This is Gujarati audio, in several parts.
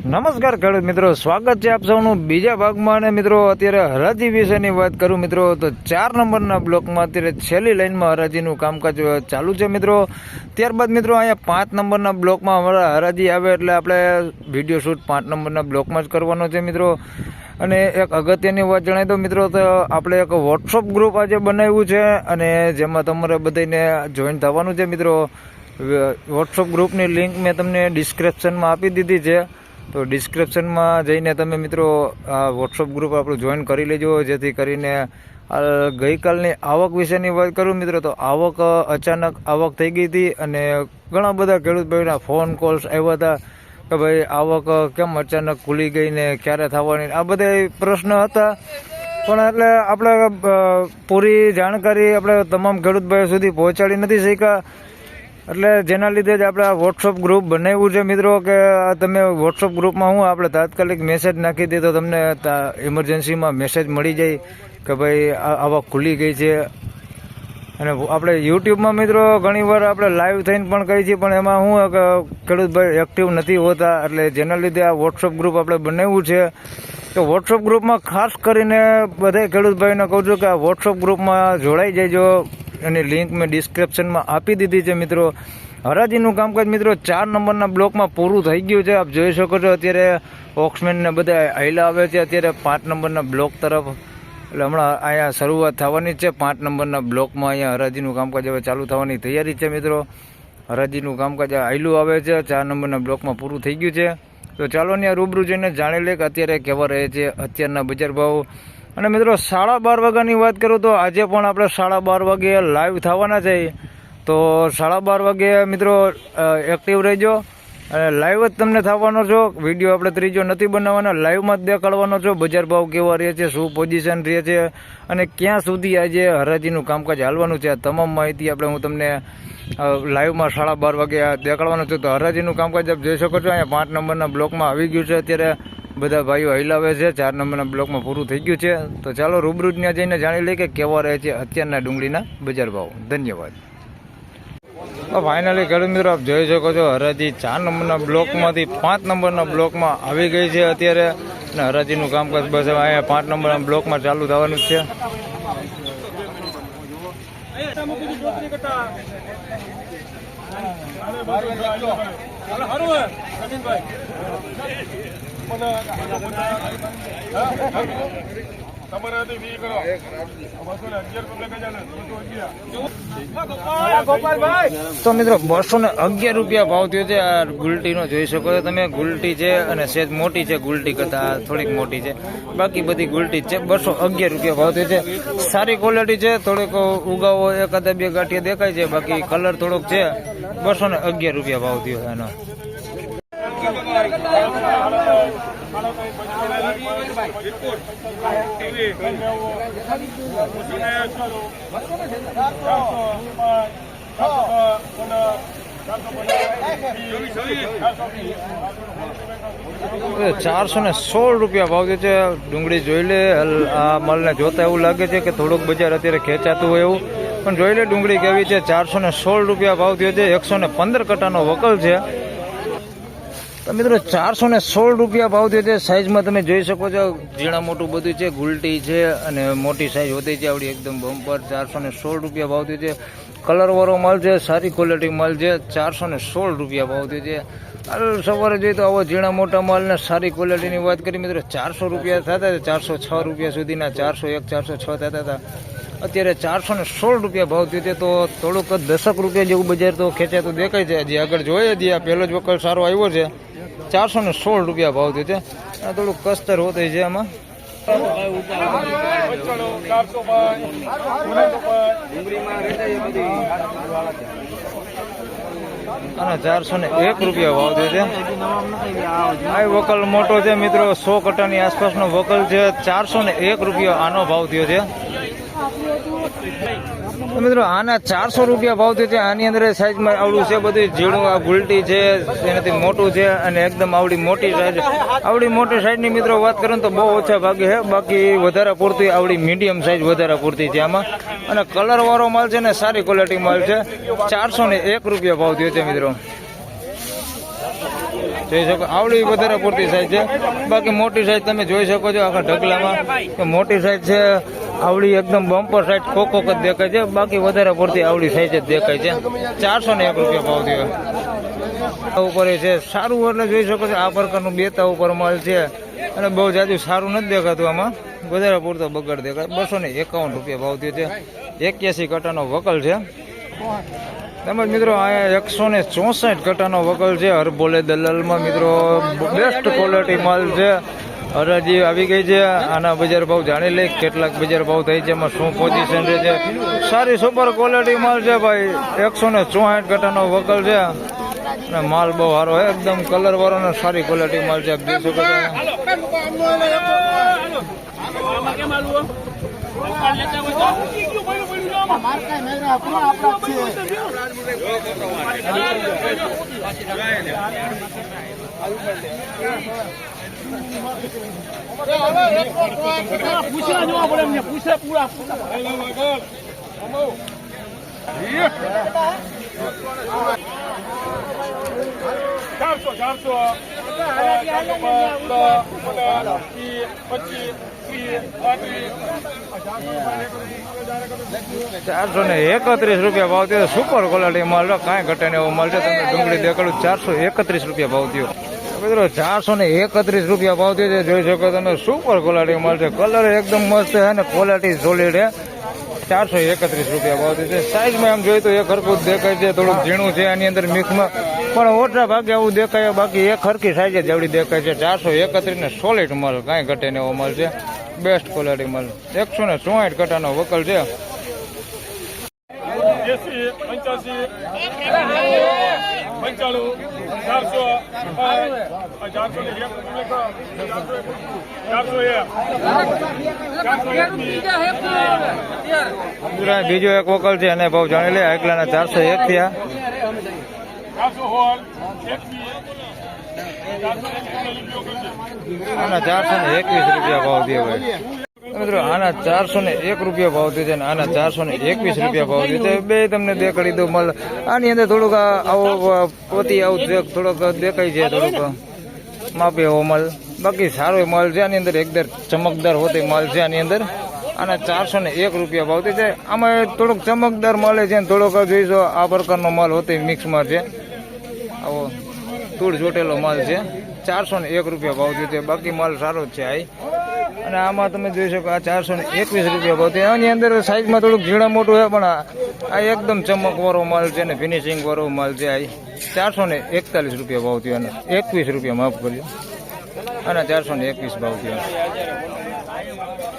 નમસ્કાર ખેડૂત મિત્રો, સ્વાગત છે આપ સૌનું બીજા ભાગમાં. અને મિત્રો અત્યારે હરાજી વિશેની વાત કરું મિત્રો તો 4 નંબરના બ્લોકમાં અત્યારે છેલ્લી લાઈનમાં હરાજીનું કામકાજ ચાલુ છે મિત્રો. ત્યારબાદ મિત્રો અહીંયા 5 નંબરના બ્લોકમાં અમારા હરાજી આવે એટલે આપણે વિડીયો શૂટ 5 નંબરના બ્લોકમાં જ કરવાનો છે મિત્રો. અને એક અગત્યની વાત જણાવી દો મિત્રો, તો આપણે એક વોટ્સઅપ ગ્રુપ આજે બનાવ્યું છે અને જેમાં તમારે બધાને જોઈન થવાનું છે મિત્રો. વોટ્સઅપ ગ્રુપની લિંક મેં તમને ડિસ્ક્રિપ્શનમાં આપી દીધી છે, તો ડિસ્ક્રિપ્શનમાં જઈને તમે મિત્રો આ વોટ્સઅપ ગ્રુપ આપણું જોઈન કરી લેજો, જેથી કરીને ગઈકાલની આવક વિશેની વાત કરું મિત્રો તો આવક અચાનક આવક થઈ ગઈ હતી અને ઘણા બધા ખેડૂત ભાઈના ફોન કોલ્સ આવ્યા હતા કે ભાઈ આવક કેમ અચાનક ખુલી ગઈ ને ક્યારે થવાની, આ બધા પ્રશ્ન હતા. પણ એટલે આપણે પૂરી જાણકારી આપણે તમામ ખેડૂત ભાઈઓ સુધી પહોંચાડી નથી શક્યા, એટલે જેના લીધે જ આપણે આ વોટ્સઅપ ગ્રુપ બનાવ્યું છે મિત્રો કે તમે વોટ્સઅપ ગ્રુપમાં હું આપણે તાત્કાલિક મેસેજ નાખી દઈએ તો તમને ઇમરજન્સીમાં મેસેજ મળી જાય કે ભાઈ આવક ખુલી ગઈ છે. અને આપણે યુટ્યુબમાં મિત્રો ઘણીવાર આપણે લાઈવ થઈને પણ કહીએ છીએ, પણ એમાં શું કે ખેડૂત ભાઈ એક્ટિવ નથી હોતા, એટલે જેના લીધે આ વોટ્સઅપ ગ્રુપ આપણે બનાવ્યું છે. તો વોટ્સઅપ ગ્રુપમાં ખાસ કરીને બધા ખેડૂત ભાઈને કહું છું કે આ વોટ્સઅપ ગ્રુપમાં જોડાઈ જજો. એની લિંક મેં ડિસ્ક્રિપ્શનમાં આપી દીધી છે મિત્રો. હરાજીનું કામકાજ મિત્રો 4 નંબરના બ્લોકમાં પૂરું થઈ ગયું છે. આપ જોઈ શકો છો અત્યારે ઓક્સમેનને બધા આયલા આવે છે અત્યારે 5 નંબરના બ્લોક તરફ, એટલે હમણાં અહીંયા શરૂઆત થવાની છે 5 નંબરના બ્લોકમાં. અહીંયા હરાજીનું કામકાજ હવે ચાલુ થવાની તૈયારી છે મિત્રો. હરાજીનું કામકાજ આયલું આવે છે 4 નંબરના બ્લોકમાં પૂરું થઈ ગયું છે. તો ચાલો ને રૂબરૂ જઈને જાણી લે કે અત્યારે કેવા રહે છે અત્યારના બજાર ભાવ. અને મિત્રો 12:30 વાગ્યાની વાત કરું તો આજે પણ આપણે 12:30 વાગે લાઈવ થવાના છે, તો 12:30 વાગે મિત્રો એક્ટિવ રહેજો. અને લાઈવ જ તમને થવાનો છો, વિડીયો આપણે ત્રીજો નથી બનાવવાના, લાઈવમાં જ દેખાડવાનો છો બજાર ભાવ કેવા રહે છે, શું પોઝિશન રહે છે અને ક્યાં સુધી આજે હરાજીનું કામકાજ હાલવાનું છે. આ તમામ માહિતી આપણે હું તમને લાઈવમાં 12:30 વાગે દેખાડવાનું છું. તો હરાજીનું કામકાજ આપ જોઈ શકો છો અહીંયા 5 નંબરના બ્લોકમાં આવી ગયું છે. અત્યારે બધા ભાઈઓ હલાવે છે, 4 નંબરના બ્લોકમાં પૂરું થઈ ગયું છે. તો ચાલો રૂબરૂ ત્યાં જઈને જાણી લઈએ કે કેવા રહે છે અત્યારના ડુંગળીના બજાર ભાવ. ધન્યવાદ. ફાઇનલી ખેડૂત મિત્રો આપ જોઈ શકો છો હરાજી 4 નંબરના બ્લોકમાંથી 5 નંબરના બ્લોકમાં આવી ગઈ છે અત્યારે, અને હરાજીનું કામકાજ બસ અહીંયા 5 નંબરના બ્લોકમાં ચાલુ થવાનું છે. તો મિત્રો 211 રૂપિયા ભાવ થયો છે. આ ગુલટીનો જોઈ શકો છો તમે, ગુલટી છે અને સેજ મોટી છે, ગુલટી કરતા થોડીક મોટી છે, બાકી બધી ગુલટી છે. 211 રૂપિયા ભાવ થયો છે. સારી ક્વોલિટી છે, થોડીક ઉગાવો એકાદા બે ગાંઠિયા દેખાય છે, બાકી કલર થોડોક છે. 211 રૂપિયા ભાવ થયો એનો. ₹416 ભાવ છે. ડુંગળી જોઈ લે, આ માલને જોતા એવું લાગે છે કે થોડુંક બજાર અત્યારે ખેંચાતું હોય એવું, પણ જોઈ લે ડુંગળી કેવી છે. ₹416 ભાવ થયો છે. 115 કટાનો વકલ છે. તો મિત્રો ₹416 ભાવ થયો છે. સાઇઝમાં તમે જોઈ શકો છો ઝીણા મોટું બધું છે, ગુલટી છે અને મોટી સાઇઝ હોતી છે આવડી એકદમ બમ્પર. ₹416 ભાવ થયો છે. કલરવાળો માલ છે, સારી ક્વોલિટી માલ છે. ₹416 ભાવ થયો છે. હાલ સવારે જોઈએ તો આવો ઝીણા મોટા માલને સારી ક્વોલિટીની વાત કરી મિત્રો ₹400 થતા હતા, ₹406 સુધીના, 401, 406 થતા હતા. અત્યારે ₹416 ભાવ થયો છે. તો થોડુંક 10 રૂપિયા જેવું બજાર તો ખેંચાતું દેખાય છે. હજી આગળ જોઈએ છીએ, આ પહેલો જ વકલ સારો આવ્યો છે. ₹416 ભાવ થયો છે. આ થોડુંક કસ્તર હોતી છે આમાં. અને ₹401 ભાવ થયો છે. આ વકલ મોટો છે મિત્રો, 100 કટાની આસપાસનો વકલ છે. ₹401 આનો ભાવ થયો છે. મિત્રો આના ₹400 ભાવ થયો છે. આની અંદર સાઈઝમાં આવડું છે બધું ઝીણું, આ ગુલટી છે એનાથી મોટું છે અને એકદમ આવડી મોટી સાઈઝ. આવડી મોટી સાઈઝની મિત્રો વાત કરું તો બહુ ઓછા ભાગે છે, બાકી વધારે પૂરતી આવડી મીડિયમ સાઈઝ વધારે પૂરતી છે આમાં. અને કલર વાળો માલ છે ને સારી ક્વોલિટી માલ છે. ₹401 ભાવ થયો છે મિત્રો. જોઈ શકો આવડી વધારે પૂરતી સાઈઝ છે. બાકી મોટી સાઈઝ તમે જોઈ શકો છો આખા ઢગલામાં કે મોટી સાઈઝ છે. આવડી એકદમ બમ્પર સાઈઝ કોકોક જ દેખાય છે. બાકી વધારે પૂરતી આવડી સાઈઝ જ દેખાય છે. 401 રૂપિયા ભાવ થયો ઉપર છે. સારું એટલે જોઈ શકો છો આ પ્રકારનું બેતા ઉપર માલ છે અને બહુ જાજુ સારું નથી દેખાતું. આમાં વધારે પૂરતો બગડ દેખાય. 251 રૂપિયા ભાવ થયો છે. 81 કટાનો વકલ છે. તેમજ મિત્રો અહીંયા 164 કટાનો વકલ છે. હરભોલે દલાલમાં મિત્રો બેસ્ટ ક્વોલિટી માલ છે. હરાજી આવી ગઈ છે. આના બજાર ભાવ જાણી લઈ કેટલાક બજાર ભાવ થઈ છે, એમાં શું પોઝિશન રહે છે. સારી સુપર ક્વોલિટી માલ છે ભાઈ. 164 કટાનો વકલ છે અને માલ બહુ સારો છે. એકદમ કલર વાળો ને સારી ક્વોલિટી માલ છે. 200 કટા પૂછા જોવા પડે એમને પૂછે પૂરા 431 રૂપિયા ભાવ થયો. સુપર ક્વોલિટી માલ કાંઈ ઘટે ને એવો માલ છે. તમને ડુંગળી દેખાડું 431 રૂપિયા ભાવ થયો મિત્રો. 431 રૂપિયા ભાવ થયો છે. જોઈ શકો તમે સુપર ક્વોલિટી માલ છે. કલર એકદમ મસ્ત છે અને ક્વોલિટી સોલિડ છે. 431 રૂપિયા ભાવ થયો છે. સાઈઝમાં એમ જોઈએ તો એક હરખું જ દેખાય છે. થોડુંક ઝીણું છે આની અંદર મિક્સમાં, પણ ઓછા ભાગે આવું દેખાય. બાકી એક હરખી સાઈઝ જેવડી દેખાય છે. 431 ને સોલિડ માલ કાંઈ ઘટે ને એવો માલ છે. બેસ્ટ ક્વોલિટી માલ. 164 કટાનો વકલ છે. 401 બીજો એક વકલ છે અને ભાવ જાણી લે. એકલાના 401 થયા. આના 421 રૂપિયા ભાવ થયો ભાઈ મિત્રો. આના 401 રૂપિયા ભાવ થયો છે અને આના 421 રૂપિયા ભાવ થયો છે. બે તમને દેખાડી દઉં માલ. આની અંદર થોડુંક આવો પોતી આવું થોડોક દેખાય છે. થોડુંક માપે એવો માલ. બાકી સારો માલ છે. આની અંદર એકદમ ચમકદાર હોતી માલ છે આની અંદર. આના 401 રૂપિયા ભાવ થયો છે. આમાં થોડોક ચમકદાર માલે છે. થોડોક જોઈશો આ પ્રકારનો માલ હોતી મિક્સમાં છે. આવો તૂળ ચોટેલો માલ છે. 401 રૂપિયા ભાવ થયો છે. બાકી માલ સારો જ છે આ. અને આમાં તમે જોઈ શકો આ 421 રૂપિયા ભાવ થયો. આની અંદર સાઈઝમાં થોડુંક ઝીણા મોટું છે, પણ આ એકદમ ચમકવાળો માલ છે ને ફિનિશિંગ વાળો માલ છે. આ 441 રૂપિયા ભાવ થયો અને 21 રૂપિયા માફ કર્યો. આના 421 ભાવ થયો.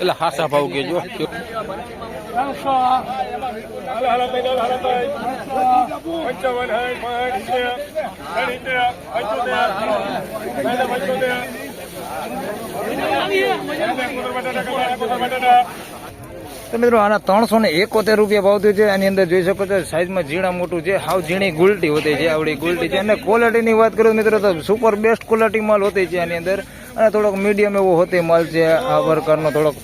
એટલે હાસા ભાવ કેજો. તો મિત્રો આના 371 રૂપિયા ભાવ થયો છે. આની અંદર જોઈ શકો છો સાઈઝમાં ઝીણા મોટું છે. હાવ ઝીણી ગુલટી હોતી છે. આવડી ગુલટી છે. અને ક્વોલિટીની વાત કરું મિત્રો તો સુપર બેસ્ટ ક્વોલિટી માલ હોતી છે આની અંદર. અને થોડોક મીડિયમ એવો હોતી માલ છે. આ પ્રકારનો થોડોક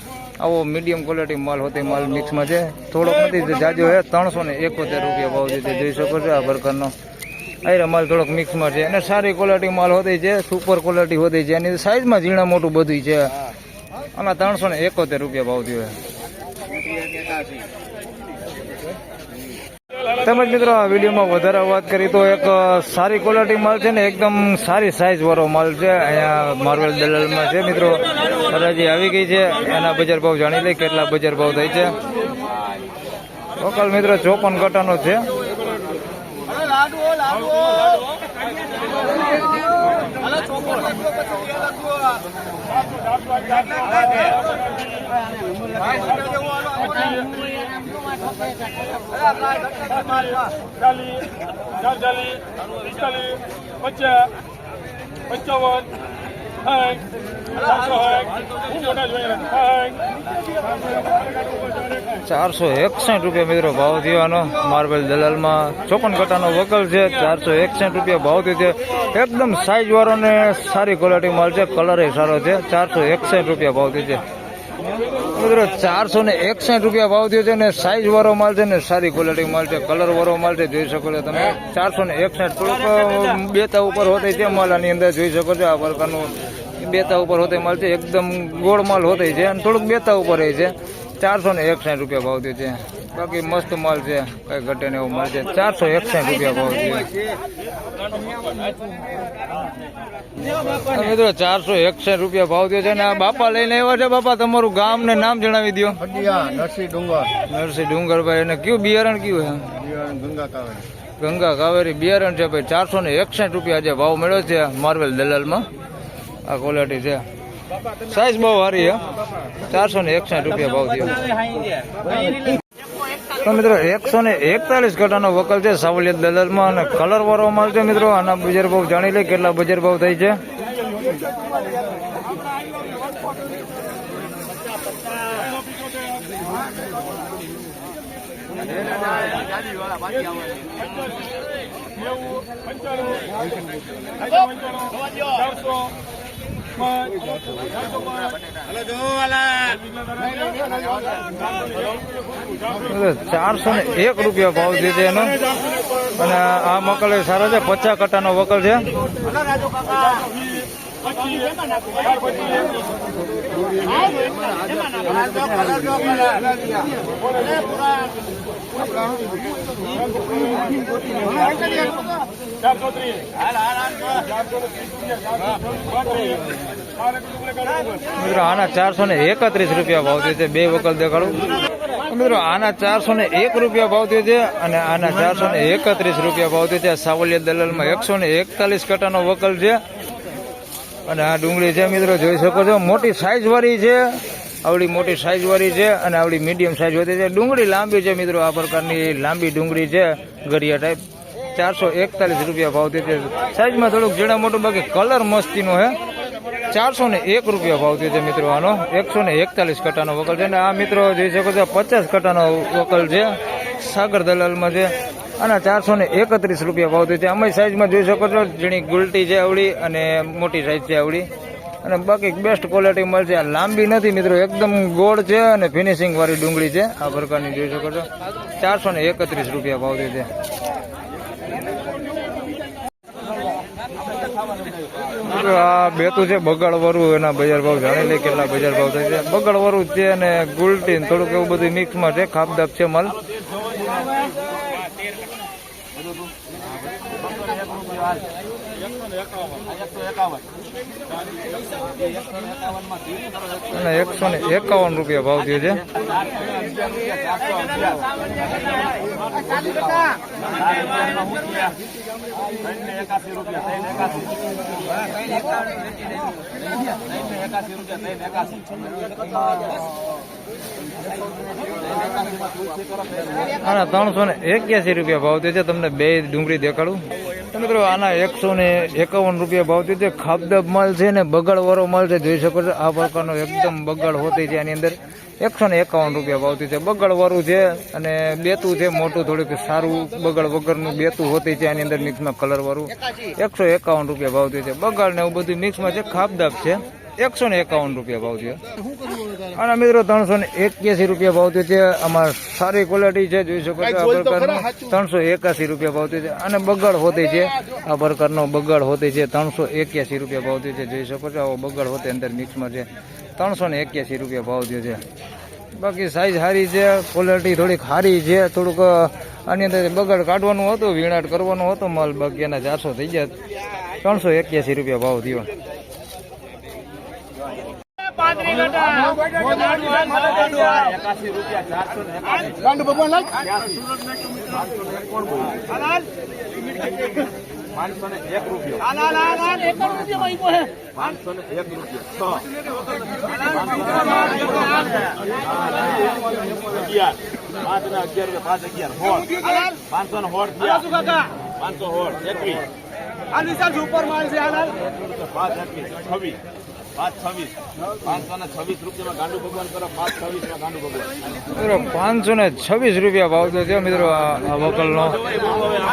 આવો મીડિયમ ક્વોલિટી માલ હોતી માલ મિક્સમાં છે. થોડોક નથી જાજો છે. 371 રૂપિયા ભાવ છે. જોઈ શકો છો આ પ્રકારનો આ માલ થોડોક મિક્સમાં છે અને સારી ક્વોલિટી માલ હોતી છે. સુપર ક્વોલિટી હોતી છે. એની સાઈઝમાં ઝીણા મોટું બધું છે. આમાં 371 રૂપિયા ભાવ થયો. તેમજ મિત્રો આ વિડીયોમાં વધારે વાત કરી તો એક સારી ક્વોલિટી માલ છે ને એકદમ સારી સાઈઝ વાળો માલ છે. અહીંયા માર્વેલ દલાલમાં છે મિત્રો. હરાજી આવી ગઈ છે. એના બજાર ભાવ જાણી લઈ કેટલા બજાર ભાવ થાય છે. વકલ મિત્રો 54 કટાનો છે. ₹461 રૂપિયા મિત્રો ભાવ થયો આનો. માર્બલ દલાલમાં 54 કટાનો વકલ છે. 461 રૂપિયા ભાવ થયો છે. એકદમ સાઈઝ વાળો ને સારી ક્વોલિટી માલ છે. કલર એ સારો છે. 461 રૂપિયા ભાવ થયો છે. મિત્રો 461 રૂપિયા ભાવ થયો છે ને સાઈઝ વાળો માલ છે ને સારી ક્વોલિટી માલ છે, કલર વાળો માલ છે, જોઈ શકો છો તમે 461. થોડુંક બેતા ઉપર હોતે છે માલ, આની અંદર જોઈ શકો છો આ પ્રકારનું બેતા ઉપર હોતે માલ છે, એકદમ ગોળ માલ હોતે છે અને થોડુંક બેતા ઉપર રહે છે. 461 રૂપિયા ભાવ થયો છે. બાકી મસ્ત માલ છે, કઈ ઘટે ને એવો માલ છે. 461 રૂપિયા ભાવ થયો. મિત્રો 461 રૂપિયા ભાવ થયો છે ને આ બાપા લઈને આવ્યા છે. બાપા તમારું ગામ ને નામ જણાવી દો. નરસિંહ ડુંગર, નરસિંહ ડુંગરભાઈ. અને કયું બિયારણ કયું છે? ગંગા કાવે. ગંગા કાવેરી બિયારણ છે ભાઈ. 461 રૂપિયા જે ભાવ મળ્યો છે માર્વેલ દલાલમાં. આ ક્વોલિટી છે, સાઈઝ બહુ સારી છે. 461 રૂપિયા ભાવ થયો. તો મિત્રો 141 કટાનો વકલ છે સાવલિયત દલાલમાં અને કલર વાળો માલ છે. મિત્રો આના બજાર ભાવ જાણી લે કેટલા બજાર ભાવ થાય છે. ₹401 રૂપિયા ભાવ છે એનો. અને આ મકલ સારા છે, 50 કટાનો વકલ છે. મિત્રો આના 431 રૂપિયા ભાવ થયો છે. બે વકલ દેખાડું મિત્રો. આના 401 રૂપિયા ભાવ થયો છે અને આના 431 રૂપિયા ભાવ થયો છે. સાવલિયા દલાલમાં 141 કટાનો વકલ છે. અને આ ડુંગળી છે મિત્રો, જોઈ શકો છો મોટી સાઈઝ વાળી છે. આવડી મોટી સાઈઝ વાળી છે અને આવડી મીડિયમ સાઈઝ હોતી છે. ડુંગળી લાંબી છે મિત્રો, આ પ્રકારની લાંબી ડુંગળી છે, ગરિયા ટાઈપ. 441 રૂપિયા ભાવ થયો છે. સાઈઝમાં થોડુંક ઝીણા મોટું, બાકી કલર મસ્તીનો છે. 401 રૂપિયા ભાવ થયો છે મિત્રો આનો. 141 કટાનો વકલ છે. અને આ મિત્રો જોઈ શકો છો 50 કટાનો વકલ છે, સાગર દલાલમાં છે. આના 431 રૂપિયા ભાવ થયો છે. આમાં સાઈઝમાં જોઈ શકો છો ઝીણી ગુલટી છે આવડી અને મોટી સાઈઝ છે આવડી. અને બાકી બેસ્ટ ક્વોલિટી મળશે. આ લાંબી નથી મિત્રો, એકદમ ગોળ છે અને ફિનિશિંગ વાળી ડુંગળી છે. આ પ્રકારની જોઈ શકો છો. 431 રૂપિયા ભાવ થયો છે. આ બેતું છે બગાડ વાળું, એના બજાર ભાવ જાણી લે કેટલા બજાર ભાવ થાય છે. બગાડ વાળું છે અને ગુલટી થોડુંક એવું બધું મિક્સમાં છે, ખાપદાપ છે માલ. અને 151 રૂપિયા ભાવ થયો છે. આના 381 રૂપિયા ભાવ થયો છે. તમને બે ડુંગળી દેખાડું મિત્રો. આના 151 રૂપિયા ભાવ થયો છે. ખાપદાબ માલ છે ને બગાડ વાળો માલ છે, જોઈ શકો છો આ પ્રકારનો એકદમ બગાડ હોતી છે. આની અંદર 151 રૂપિયા ભાવ થયો છે. બગાડ વાળું છે અને બેતું છે મોટું, થોડુંક સારું બગાડ વગરનું બેતું હોતી છે. આની અંદર મિક્સમાં કલર વાળું 151 રૂપિયા ભાવ થયો છે. બગાડ ને એવું બધું મિક્સમાં છે, ખાપદાબ છે. 151 રૂપિયા ભાવ થયો. આના મિત્રો 381 રૂપિયા ભાવ થયો છે. આમાં સારી ક્વોલિટી છે, જોઈ શકો છો આ પ્રકારનું. 381 રૂપિયા ભાવ થયો છે. અને બગાડ હોતી છે, આ પ્રકારનો બગાડ હોતી છે. 381 રૂપિયા ભાવ થયો છે, જોઈ શકો છો. આવો બગાડ હોતે અંદર મિક્સમાં છે. 381 રૂપિયા ભાવ થયો છે. બાકી સાઈઝ સારી છે, ક્વોલિટી થોડીક સારી છે. થોડુંક આની અંદર બગાડ કાઢવાનું હતું, વીણાટ કરવાનું હતું માલ, બાકી એના 400 થઈ ગયા. 381 રૂપિયા ભાવ થયો. ગાંડુ ભગવાન લાગ 501 રૂપિયો. 501 રૂપિયો. 526 રૂપિયામાં ગાંડુ ભગવાન કરો. 526 ગાંડુ ભગવાન. 526 રૂપિયા ભાવ તો છે મિત્રો આ વકલનો.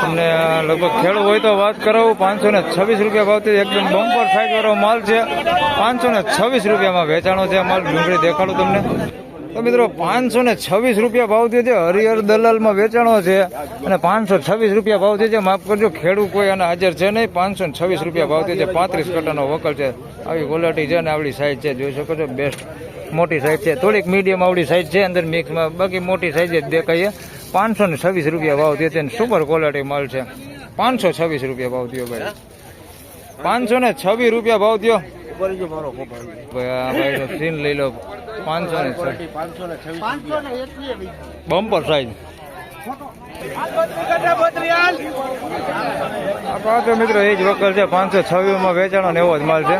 તમને લગભગ ખેડૂત હોય તો વાત કરાવું. 526 રૂપિયા ભાવ થી એકદમ બમ્પર સાઈઝ વાળો માલ છે. 526 રૂપિયામાં વેચાણો છે માલ. ડુંગળી દેખાડું તમને. તો મિત્રો 526 રૂપિયા ભાવ થયો છે. હરિહર દલાલમાં વેચાણો છે અને 526 રૂપિયા ભાવ થયો છે. માફ કરજો, ખેડૂત કોઈ અને હાજર છે નહીં. 526 રૂપિયા ભાવ થયો છે. 35 કટાનો વકલ છે. આવી ક્વોલિટી છે ને આવડી સાઈઝ છે, જોઈ શકો છો. બેસ્ટ મોટી સાઈઝ છે, થોડીક મીડિયમ આવડી સાઈઝ છે અંદર મિક્સમાં, બાકી મોટી સાઈઝ જ દેખાય. 526 રૂપિયા ભાવ થયો છે અને સુપર ક્વોલિટી માલ છે. 526 રૂપિયા ભાવ થયો ભાઈ. 526 રૂપિયા ભાવ થયો ભાઈ. આ ભાઈનો સીન લઈ લો. 526 બમ્પર સાઈઝ. આ મિત્રો એ જ વકલ છે. 526 માં વેચાણો ને એવો જ માલ છે.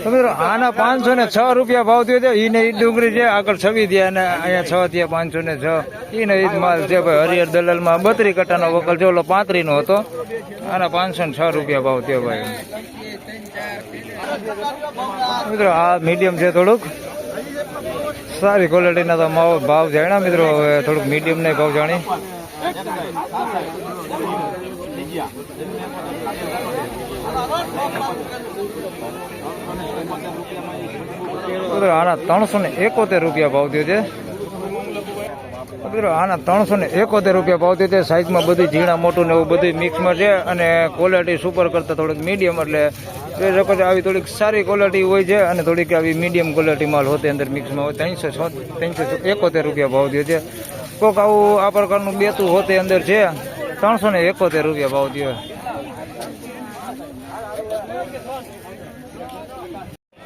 તો મિત્રો આના 506 રૂપિયા ભાવ થયો છે. ઈને ઈ ડુંગળી છે, આગળ 6 થયા અને અહીંયા 6 થયા. 506 ઈને ઈ જ માલ છે ભાઈ. હરિહર દલાલમાં 32 કટાનો વકલ છે, ઓલો 35 નો હતો. આના 506 રૂપિયા ભાવ થયો ભાઈ. મિત્રો આ મીડિયમ છે, થોડુંક સારી ક્વોલિટીના તો ભાવ જાણ્યા મિત્રો. હવે થોડુંક મીડિયમ ને ભાવ જાણી. આના 371 રૂપિયા ભાવ થયો છે. આના 371 રૂપિયા ભાવ થયો છે. સાઈઝમાં બધું ઝીણા મોટું ને એવું બધું મિક્સમાં છે અને ક્વોલિટી સુપર કરતા થોડીક મીડિયમ, એટલે જોઈ શકો છો આવી થોડીક સારી ક્વોલિટી હોય છે અને થોડીક આવી મીડિયમ ક્વોલિટી માલ હોતે અંદર મિક્સમાં હોય. 371 રૂપિયા ભાવ થયો છે. કોઈક આવું આ પ્રકારનું બેતું હોતે અંદર છે. 371 રૂપિયા ભાવ થયો.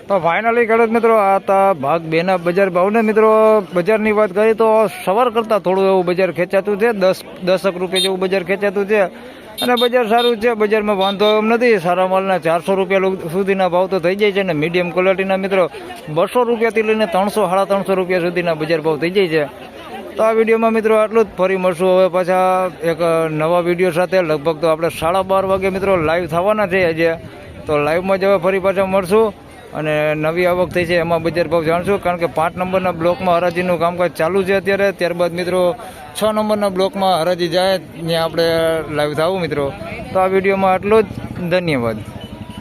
તો ફાઇનલી ખેડૂત મિત્રો આ હતા ભાગ 2 ના બજાર ભાવને. મિત્રો બજારની વાત કરીએ તો સવાર કરતાં થોડું એવું બજાર ખેંચાતું છે. 10 રૂપિયા જેવું બજાર ખેંચાતું છે અને બજાર સારું છે. બજારમાં વાંધો એમ નથી. સારા માલના 400 રૂપિયા સુધીના ભાવ તો થઈ જાય છે અને મીડિયમ ક્વોલિટીના મિત્રો 200 રૂપિયાથી લઈને 300-350 રૂપિયા સુધીના બજાર ભાવ થઈ જાય છે. તો આ વિડીયોમાં મિત્રો આટલું જ. ફરી મળશું હવે પાછા એક નવા વિડીયો સાથે. લગભગ તો આપણે 12:30 વાગે મિત્રો લાઈવ થવાના છે આજે. તો લાઈવમાં જ હવે ફરી પાછા મળશું અને નવી આવક થઈ છે એમાં બજાર ભાવ જાણશું. કારણ કે 5 નંબરના બ્લોકમાં હરાજીનું કામકાજ ચાલુ છે અત્યારે. ત્યારબાદ મિત્રો 6 નંબરના બ્લોકમાં હરાજી જાય ત્યાં આપણે લાઈવ થવું મિત્રો. તો આ વિડીયોમાં આટલું જ. ધન્યવાદ.